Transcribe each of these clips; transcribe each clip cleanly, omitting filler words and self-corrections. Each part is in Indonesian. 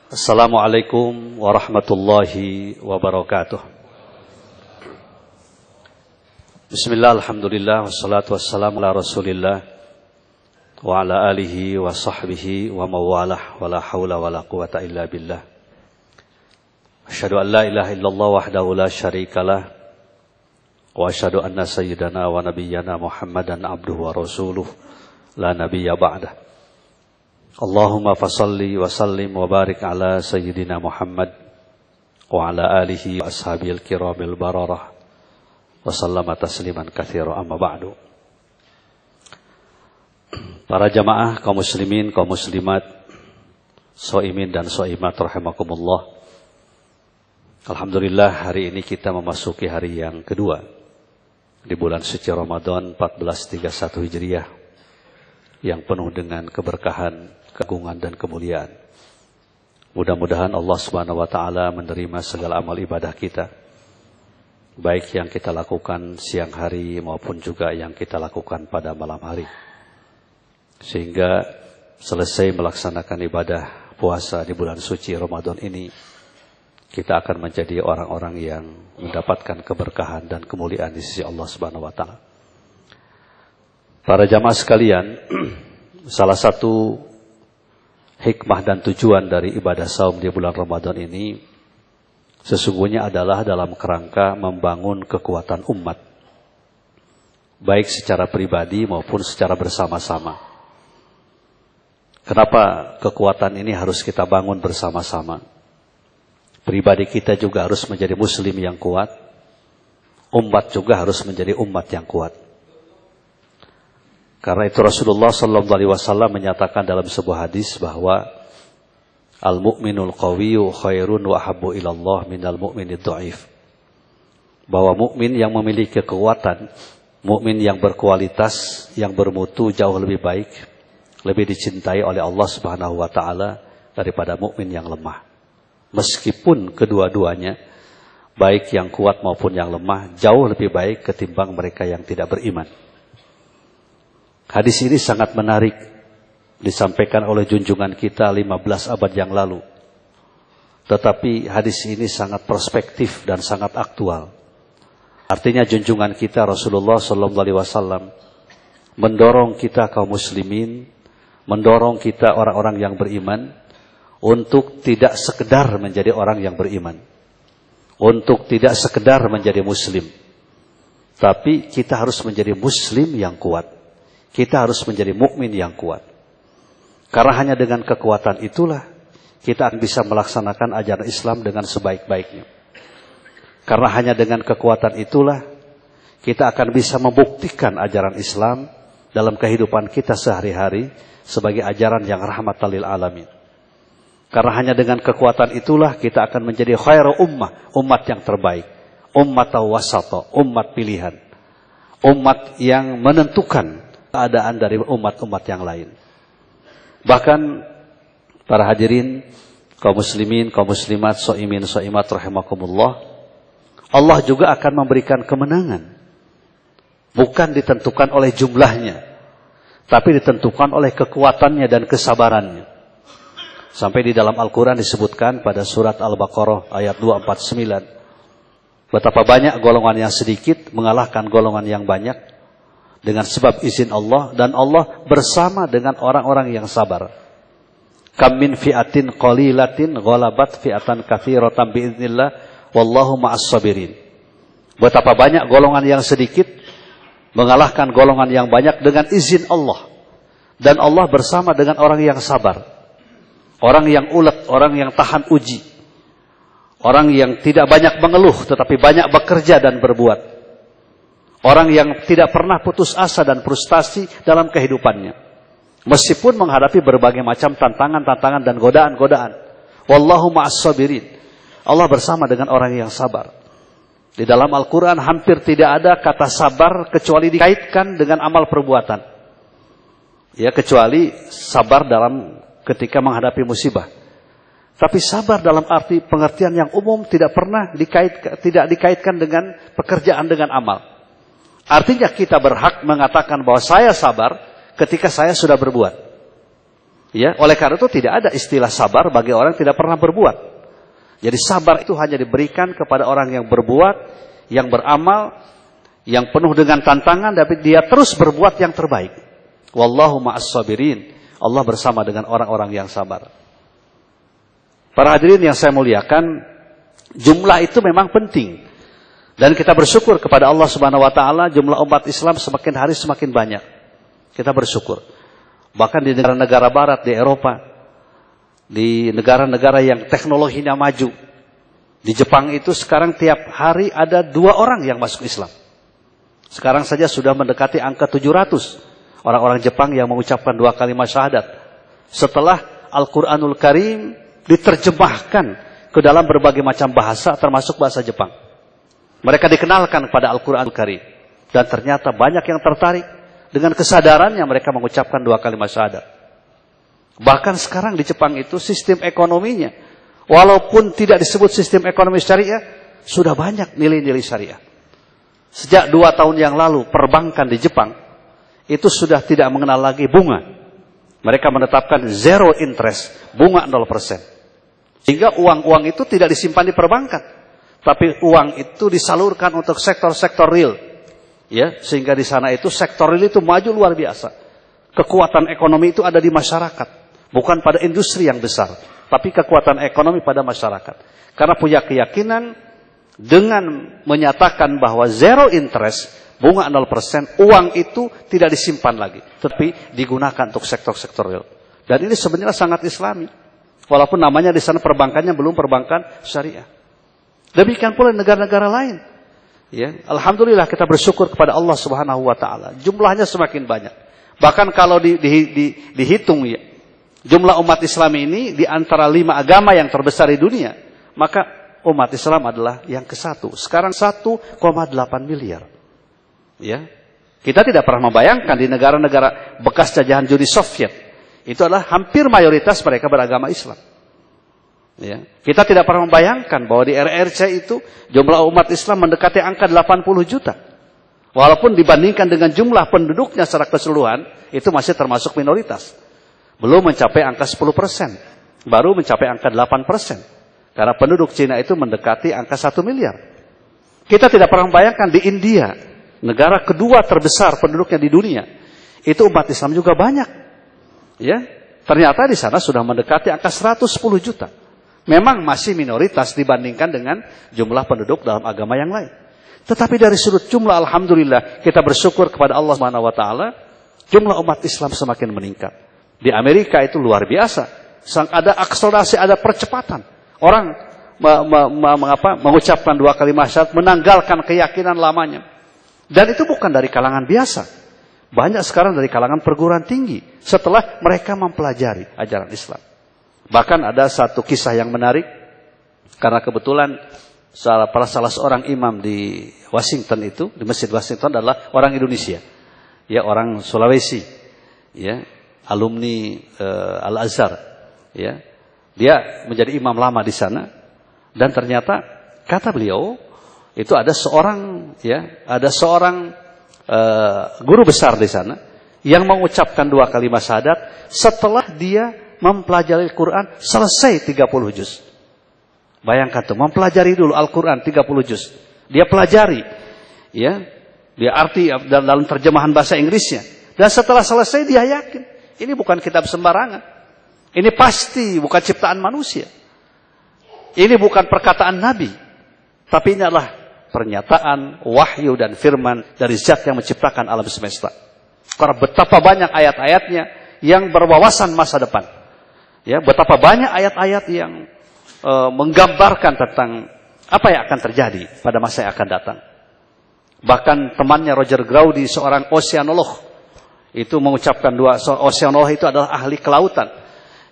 Assalamualaikum warahmatullahi wabarakatuh. Bismillah, alhamdulillah, wassalatu wassalamu ala rasulillah wa ala alihi wa sahbihi wa mawalah wa la hawla wa la quwata illa billah. Asyhadu an la ilaha illallah wahdahu la syarikalah wa asyhadu anna sayyidana wa nabiyyana Muhammadan abduhu wa rasuluh la nabiyya ba'dah. Allahumma fasalli wa sallim wa barik ala sayyidina Muhammad wa ala alihi wa ashabil kiramil bararah wa sallama tasliman katsira, amma ba'du. Para jamaah kaum muslimin, kaum muslimat, shaimin dan shaimat rahimakumullah. Alhamdulillah, hari ini kita memasuki hari yang kedua di bulan suci Ramadan 1431 Hijriah yang penuh dengan keberkahan, keagungan dan kemuliaan. Mudah-mudahan Allah Subhanahu wa taala menerima segala amal ibadah kita, baik yang kita lakukan siang hari maupun juga yang kita lakukan pada malam hari. Sehingga selesai melaksanakan ibadah puasa di bulan suci Ramadan ini, kita akan menjadi orang-orang yang mendapatkan keberkahan dan kemuliaan di sisi Allah Subhanahu wa taala. Para jamaah sekalian, salah satu hikmah dan tujuan dari ibadah saum di bulan Ramadan ini sesungguhnya adalah dalam kerangka membangun kekuatan umat, baik secara pribadi maupun secara bersama-sama. Kenapa kekuatan ini harus kita bangun bersama-sama? Pribadi kita juga harus menjadi muslim yang kuat, umat juga harus menjadi umat yang kuat. Karena itu Rasulullah SAW menyatakan dalam sebuah hadis bahwa al-mu'minul qawiyyu khairun wa habbu ilallah minal mu'minid dha'if. Bahwa mukmin yang memiliki kekuatan, mukmin yang berkualitas, yang bermutu jauh lebih baik, lebih dicintai oleh Allah Subhanahu wa taala daripada mukmin yang lemah. Meskipun kedua-duanya, baik yang kuat maupun yang lemah, jauh lebih baik ketimbang mereka yang tidak beriman. Hadis ini sangat menarik, disampaikan oleh junjungan kita 15 abad yang lalu. Tetapi hadis ini sangat prospektif dan sangat aktual. Artinya junjungan kita Rasulullah SAW mendorong kita kaum muslimin, mendorong kita orang-orang yang beriman untuk tidak sekedar menjadi orang yang beriman, untuk tidak sekedar menjadi muslim, tapi kita harus menjadi muslim yang kuat. Kita harus menjadi mukmin yang kuat. Karena hanya dengan kekuatan itulah kita akan bisa melaksanakan ajaran Islam dengan sebaik-baiknya. Karena hanya dengan kekuatan itulah kita akan bisa membuktikan ajaran Islam dalam kehidupan kita sehari-hari sebagai ajaran yang rahmatan lil alamin. Karena hanya dengan kekuatan itulah kita akan menjadi khairu ummah, umat yang terbaik, ummat wasata, umat pilihan, umat yang menentukan keadaan dari umat-umat yang lain. Bahkan para hadirin, kaum muslimin, kaum muslimat, shaimin, shaimat rahimakumullah, Allah juga akan memberikan kemenangan. Bukan ditentukan oleh jumlahnya, tapi ditentukan oleh kekuatannya dan kesabarannya. Sampai di dalam Al-Quran disebutkan pada surat Al-Baqarah ayat 249, betapa banyak golongan yang sedikit mengalahkan golongan yang banyak dengan sebab izin Allah, dan Allah bersama dengan orang-orang yang sabar. Kam min fi'atin qalilatin ghalabat fi'atan katsiratan biiznillah wallahu ma'as sabirin. Betapa banyak golongan yang sedikit mengalahkan golongan yang banyak dengan izin Allah, dan Allah bersama dengan orang yang sabar, orang yang ulet, orang yang tahan uji, orang yang tidak banyak mengeluh tetapi banyak bekerja dan berbuat. Orang yang tidak pernah putus asa dan frustasi dalam kehidupannya, meskipun menghadapi berbagai macam tantangan-tantangan dan godaan-godaan. Wallahu ma'as sabirin. Allah bersama dengan orang yang sabar. Di dalam Al-Quran hampir tidak ada kata sabar kecuali dikaitkan dengan amal perbuatan. Ya, kecuali sabar dalam ketika menghadapi musibah. Tapi sabar dalam arti pengertian yang umum tidak pernah dikaitkan dengan pekerjaan dengan amal. Artinya kita berhak mengatakan bahwa saya sabar ketika saya sudah berbuat. Ya, oleh karena itu tidak ada istilah sabar bagi orang yang tidak pernah berbuat. Jadi sabar itu hanya diberikan kepada orang yang berbuat, yang beramal, yang penuh dengan tantangan, tapi dia terus berbuat yang terbaik. Wallahu ma'as sabirin. Allah bersama dengan orang-orang yang sabar. Para hadirin yang saya muliakan, jumlah itu memang penting. Dan kita bersyukur kepada Allah Subhanahu wa taala, jumlah umat Islam semakin hari semakin banyak. Kita bersyukur. Bahkan di negara-negara barat, di Eropa, di negara-negara yang teknologinya maju, di Jepang itu sekarang tiap hari ada 2 orang yang masuk Islam. Sekarang saja sudah mendekati angka 700 orang-orang Jepang yang mengucapkan 2 kalimat syahadat. Setelah Al-Quranul Karim diterjemahkan ke dalam berbagai macam bahasa, termasuk bahasa Jepang. Mereka dikenalkan pada Al-Quranul Karim. Dan ternyata banyak yang tertarik dengan kesadarannya mereka mengucapkan 2 kalimat syahadat. Bahkan sekarang di Jepang itu sistem ekonominya, walaupun tidak disebut sistem ekonomi syariah, sudah banyak nilai-nilai syariah. Sejak 2 tahun yang lalu, perbankan di Jepang itu sudah tidak mengenal lagi bunga. Mereka menetapkan zero interest, bunga 0%. Sehingga uang-uang itu tidak disimpan di perbankan, tapi uang itu disalurkan untuk sektor-sektor real. Ya, sehingga di sana itu sektor real itu maju luar biasa. Kekuatan ekonomi itu ada di masyarakat, bukan pada industri yang besar, tapi kekuatan ekonomi pada masyarakat. Karena punya keyakinan dengan menyatakan bahwa zero interest, bunga 0%, uang itu tidak disimpan lagi, tapi digunakan untuk sektor-sektor real. Dan ini sebenarnya sangat Islami, walaupun namanya di sana perbankannya belum perbankan syariah. Demikian pula negara-negara lain. Ya, alhamdulillah kita bersyukur kepada Allah Subhanahu wa taala. Jumlahnya semakin banyak. Bahkan kalau dihitung ya, jumlah umat Islam ini di antara 5 agama yang terbesar di dunia, maka umat Islam adalah yang ke-1. Sekarang 1,8 miliar. Ya. Kita tidak pernah membayangkan di negara-negara bekas jajahan Uni Soviet, itu adalah hampir mayoritas mereka beragama Islam. Ya. Kita tidak pernah membayangkan bahwa di RRC itu jumlah umat Islam mendekati angka 80 juta. Walaupun dibandingkan dengan jumlah penduduknya secara keseluruhan, itu masih termasuk minoritas. Belum mencapai angka 10%. Baru mencapai angka 8%. Karena penduduk Cina itu mendekati angka 1 miliar. Kita tidak pernah membayangkan di India, negara kedua terbesar penduduknya di dunia, itu umat Islam juga banyak. Ya, ternyata di sana sudah mendekati angka 110 juta. Memang masih minoritas dibandingkan dengan jumlah penduduk dalam agama yang lain. Tetapi dari sudut jumlah, alhamdulillah, kita bersyukur kepada Allah Subhanahu wa taala, jumlah umat Islam semakin meningkat. Di Amerika itu luar biasa. Ada akselerasi, ada percepatan. Orang mengucapkan 2 kalimat syahadat, menanggalkan keyakinan lamanya. Dan itu bukan dari kalangan biasa. Banyak sekarang dari kalangan perguruan tinggi setelah mereka mempelajari ajaran Islam. Bahkan ada satu kisah yang menarik, karena kebetulan salah seorang imam di Washington itu, di Masjid Washington adalah orang Indonesia. Ya, orang Sulawesi. Ya, alumni Al-Azhar. Ya. Dia menjadi imam lama di sana, dan ternyata kata beliau itu ada seorang guru besar di sana yang mengucapkan 2 kalimat syahadat setelah dia mempelajari Al-Quran selesai 30 juz. Bayangkan tuh, mempelajari dulu Al-Quran 30 juz. Dia pelajari, ya, dia arti dalam terjemahan bahasa Inggrisnya. Dan setelah selesai dia yakin ini bukan kitab sembarangan. Ini pasti bukan ciptaan manusia. Ini bukan perkataan Nabi, tapi ini adalah pernyataan, wahyu dan firman dari Zat yang menciptakan alam semesta. Karena betapa banyak ayat-ayatnya yang berwawasan masa depan. Ya, betapa banyak ayat-ayat yang menggambarkan tentang apa yang akan terjadi pada masa yang akan datang. Bahkan temannya Roger Graudi, seorang oceanolog, itu mengucapkan oceanolog itu adalah ahli kelautan.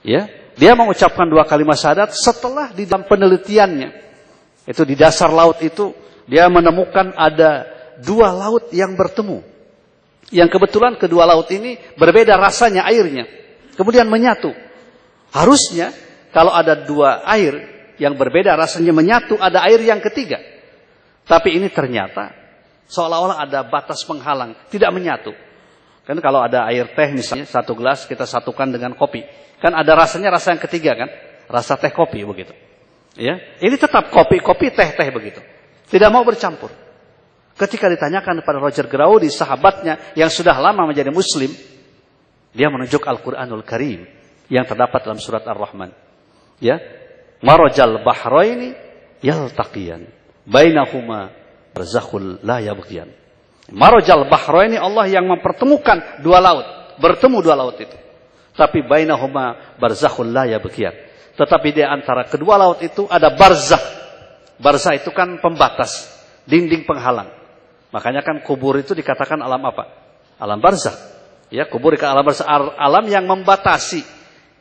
Ya, dia mengucapkan 2 kalimat syahadat setelah di dalam penelitiannya itu di dasar laut itu dia menemukan ada 2 laut yang bertemu. Yang kebetulan kedua laut ini berbeda rasanya airnya, kemudian menyatu. Harusnya kalau ada 2 air yang berbeda rasanya menyatu, ada air yang ketiga. Tapi ini ternyata seolah-olah ada batas penghalang, tidak menyatu. Kan kalau ada air teh misalnya, satu gelas kita satukan dengan kopi. Kan ada rasanya, rasa yang ketiga kan. Rasa teh kopi begitu. Ya, ini tetap kopi, teh begitu. Tidak mau bercampur. Ketika ditanyakan kepada Roger Graudi, sahabatnya yang sudah lama menjadi muslim, dia menunjuk Al-Quranul Karim yang terdapat dalam surat Ar-Rahman. Ya, marajal bahraini yaltaqiyan bainahuma barzakhul la yabghiyan. Marajal bahraini, Allah yang mempertemukan dua laut, bertemu dua laut itu. Tapi bainahuma barzakhul la yabghiyan. Tetapi di antara kedua laut itu ada barzakh. Barzakh itu kan pembatas, dinding penghalang. Makanya kan kubur itu dikatakan alam apa? Alam barzakh. Ya, kubur dikatakan alam barzakh, alam yang membatasi,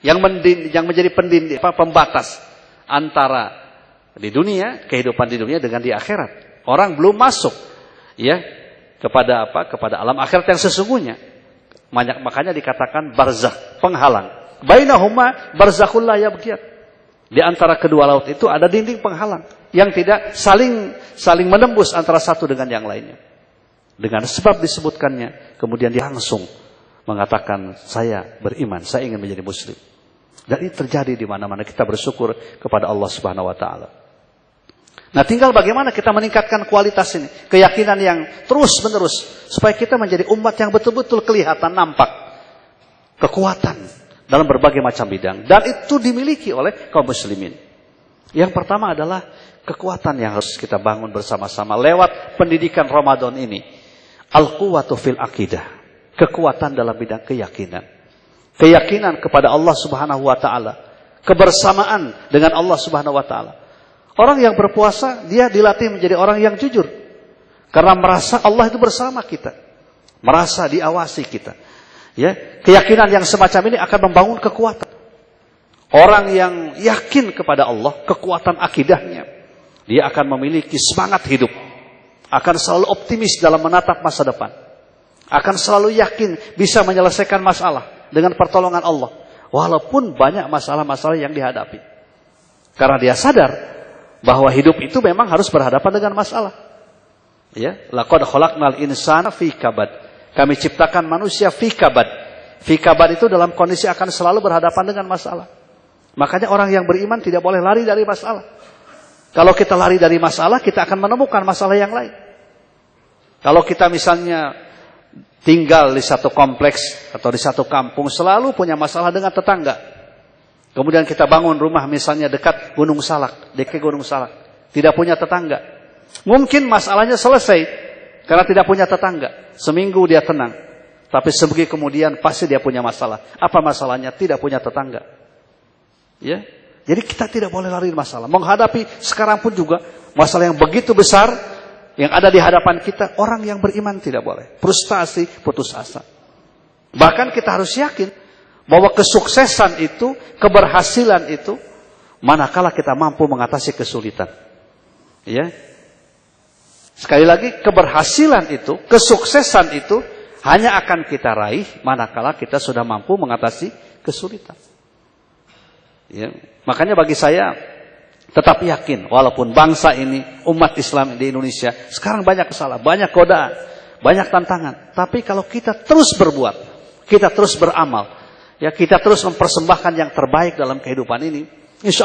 yang menjadi pendinding, pembatas antara di dunia, kehidupan di dunia dengan di akhirat. Orang belum masuk ya kepada apa? Kepada alam akhirat yang sesungguhnya. Makanya dikatakan barzakh, penghalang. Bainahuma barzakhul la yabghiyat. Di antara kedua laut itu ada dinding penghalang yang tidak saling menembus antara satu dengan yang lainnya. Dengan sebab disebutkannya, kemudian dia langsung mengatakan, saya beriman, saya ingin menjadi muslim. Dan ini terjadi di mana-mana. Kita bersyukur kepada Allah Subhanahu wa taala. Nah, tinggal bagaimana kita meningkatkan kualitas ini, keyakinan yang terus-menerus supaya kita menjadi umat yang betul-betul kelihatan, nampak kekuatan dalam berbagai macam bidang, dan itu dimiliki oleh kaum muslimin. Yang pertama adalah kekuatan yang harus kita bangun bersama-sama lewat pendidikan Ramadan ini. Al-quwwatu fil aqidah, kekuatan dalam bidang keyakinan. Keyakinan kepada Allah Subhanahu wa taala, kebersamaan dengan Allah Subhanahu wa taala. Orang yang berpuasa, dia dilatih menjadi orang yang jujur. Karena merasa Allah itu bersama kita. Merasa diawasi kita. Ya, keyakinan yang semacam ini akan membangun kekuatan. Orang yang yakin kepada Allah, kekuatan akidahnya, dia akan memiliki semangat hidup. Akan selalu optimis dalam menatap masa depan. Akan selalu yakin bisa menyelesaikan masalah dengan pertolongan Allah. Walaupun banyak masalah-masalah yang dihadapi. Karena dia sadar bahwa hidup itu memang harus berhadapan dengan masalah. Ya, laqad khalaqnal insana fi kabad. Kami ciptakan manusia fi kabad. Fi kabad itu dalam kondisi akan selalu berhadapan dengan masalah. Makanya orang yang beriman tidak boleh lari dari masalah. Kalau kita lari dari masalah, kita akan menemukan masalah yang lain. Kalau kita misalnya tinggal di satu kompleks atau di satu kampung, selalu punya masalah dengan tetangga. Kemudian kita bangun rumah misalnya dekat Gunung Salak, dekat Gunung Salak, tidak punya tetangga. Mungkin masalahnya selesai karena tidak punya tetangga. Seminggu dia tenang, tapi sebegitu kemudian pasti dia punya masalah. Apa masalahnya? Tidak punya tetangga. Ya, jadi kita tidak boleh lari dari masalah. Menghadapi sekarang pun juga masalah yang begitu besar yang ada di hadapan kita, orang yang beriman tidak boleh frustasi, putus asa. Bahkan kita harus yakin bahwa kesuksesan itu, keberhasilan itu, manakala kita mampu mengatasi kesulitan. Ya. Sekali lagi, keberhasilan itu, kesuksesan itu, hanya akan kita raih, manakala kita sudah mampu mengatasi kesulitan. Ya. Makanya bagi saya, tetap yakin, walaupun bangsa ini, umat Islam di Indonesia, sekarang banyak kesalahan, banyak godaan, banyak tantangan. Tapi kalau kita terus berbuat, kita terus beramal, ya kita terus mempersembahkan yang terbaik dalam kehidupan ini, insya Allah